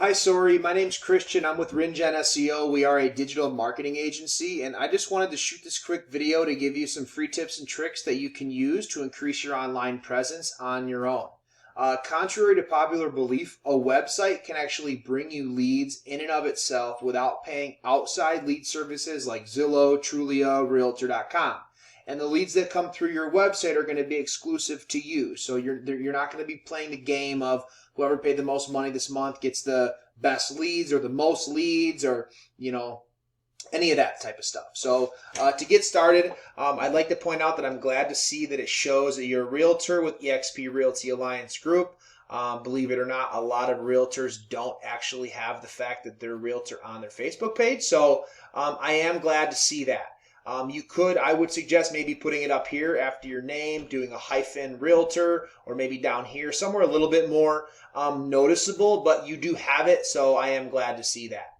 Hi, Sorie. My name's Christian. I'm with RinGen SEO. We are a digital marketing agency, and I just wanted to shoot this quick video to give you some free tips and tricks that you can use to increase your online presence on your own. Contrary to popular belief, a website can actually bring you leads in and of itself without paying outside lead services like Zillow, Trulia, Realtor.com. And the leads that come through your website are going to be exclusive to you. So you're not going to be playing the game of whoever paid the most money this month gets the best leads or the most leads or, any of that type of stuff. So to get started, I'd like to point out that I'm glad to see that it shows that you're a realtor with eXp Realty Alliance Group. Believe it or not, a lot of realtors don't actually have the fact that they're a realtor on their Facebook page. So I am glad to see that. I would suggest maybe putting it up here after your name, doing a hyphen realtor, or maybe down here, somewhere a little bit more noticeable, but you do have it, so I am glad to see that.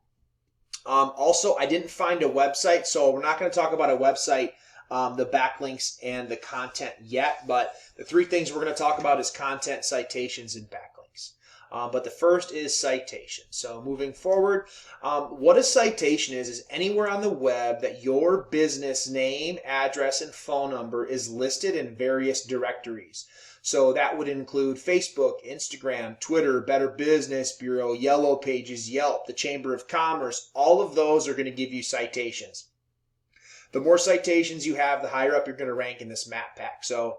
Also, I didn't find a website, so we're not going to talk about a website, the backlinks, and the content yet, but the three things we're going to talk about is content, citations, and backlinks. But the first is citation. So moving forward, what a citation is anywhere on the web that your business name, address, and phone number is listed in various directories. So that would include Facebook, Instagram, Twitter, Better Business Bureau, Yellow Pages, Yelp, the Chamber of Commerce. All of those are going to give you citations. The more citations you have, the higher up you're going to rank in this map pack. So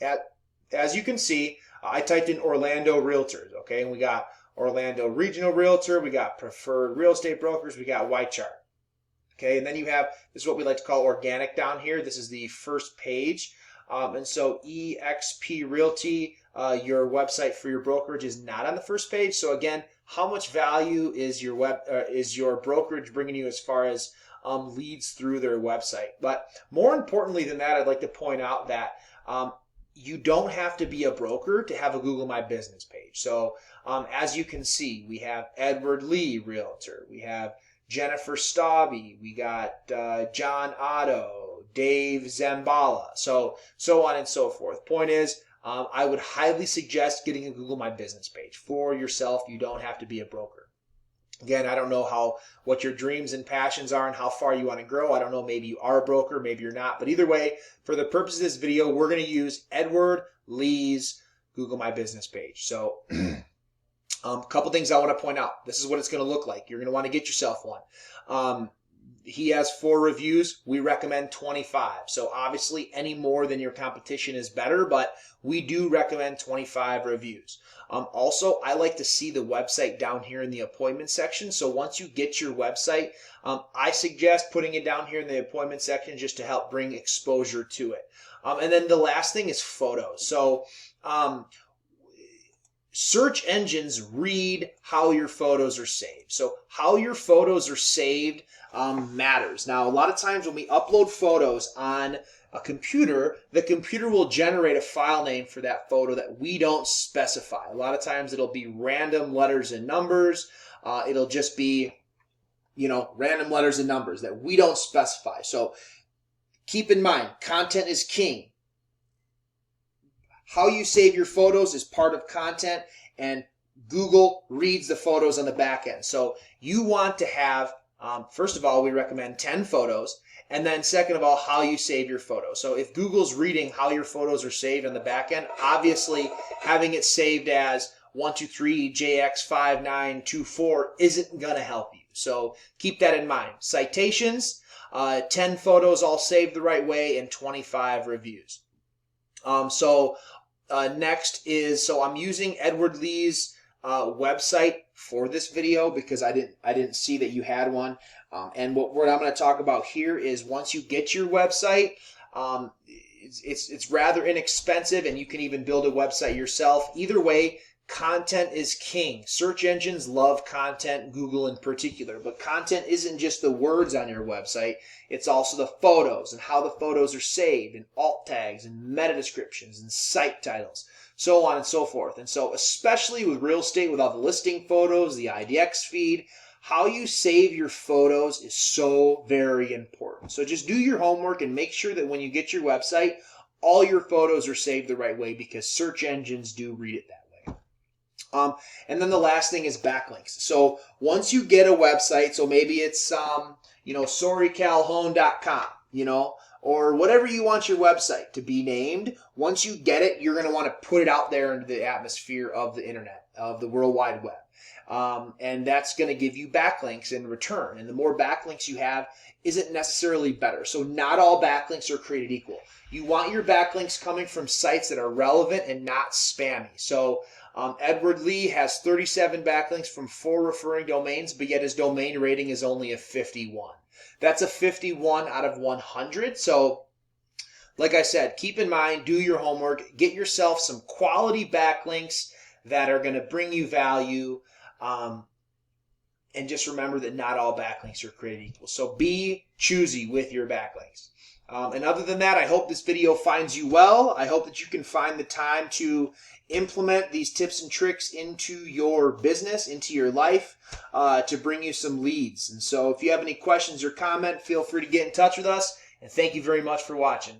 as you can see, I typed in Orlando Realtors, okay, and we got Orlando Regional Realtor, we got Preferred Real Estate Brokers, we got White Chart, okay, and then you have, this is what we like to call organic down here. This is the first page, and so eXp Realty, your website for your brokerage is not on the first page. So again, how much value is your brokerage bringing you as far as leads through their website? But more importantly than that, I'd like to point out that you don't have to be a broker to have a Google My Business page. So as you can see, we have Edward Lee Realtor, we have Jennifer Staubby, we got John Otto, Dave Zambala, so on and so forth. Point is, I would highly suggest getting a Google My Business page for yourself. You don't have to be a broker. Again, I don't know what your dreams and passions are and how far you want to grow. I don't know, maybe you are a broker, maybe you're not. But either way, for the purpose of this video, we're going to use Edward Lee's Google My Business page. So a couple things I want to point out. This is what it's going to look like. You're going to want to get yourself one. He has 4 reviews. We recommend 25. So obviously any more than your competition is better, but we do recommend 25 reviews. Also, I like to see the website down here in the appointment section. So once you get your website, I suggest putting it down here in the appointment section just to help bring exposure to it. And then the last thing is photos. So search engines read how your photos are saved. So how your photos are saved matters. Now, a lot of times when we upload photos on a computer, the computer will generate a file name for that photo that we don't specify. A lot of times it'll be random letters and numbers. It'll just be, random letters and numbers that we don't specify. So keep in mind, content is king. How you save your photos is part of content, and Google reads the photos on the back end. So you want to have, first of all, we recommend 10 photos. And then second of all, how you save your photos. So if Google's reading how your photos are saved on the back end, obviously having it saved as 123JX5924 isn't going to help you. So keep that in mind. Citations, 10 photos all saved the right way, and 25 reviews. Next is, I'm using Edward Lee's website for this video because I didn't see that you had one. And what I'm going to talk about here is once you get your website, it's rather inexpensive, and you can even build a website yourself. Either way, content is king. Search engines love content, Google in particular, but content isn't just the words on your website. It's also the photos and how the photos are saved, and alt tags and meta descriptions and site titles, so on and so forth. And so especially with real estate, with all the listing photos, the IDX feed, how you save your photos is so very important. So just do your homework and make sure that when you get your website, all your photos are saved the right way, because search engines do read it that way. And then the last thing is backlinks. So once you get a website, so maybe it's SorieCalhoun.com, or whatever you want your website to be named. Once you get it, you're going to want to put it out there into the atmosphere of the internet, of the World Wide Web. And that's going to give you backlinks in return. And the more backlinks you have isn't necessarily better. So not all backlinks are created equal. You want your backlinks coming from sites that are relevant and not spammy. So Edward Lee has 37 backlinks from 4 referring domains, but yet his domain rating is only a 51. That's a 51 out of 100. So like I said, keep in mind, do your homework, get yourself some quality backlinks that are going to bring you value. And just remember that not all backlinks are created equal. So be choosy with your backlinks. And other than that, I hope this video finds you well. I hope that you can find the time to implement these tips and tricks into your business, into your life, to bring you some leads. And so if you have any questions or comment, feel free to get in touch with us. And thank you very much for watching.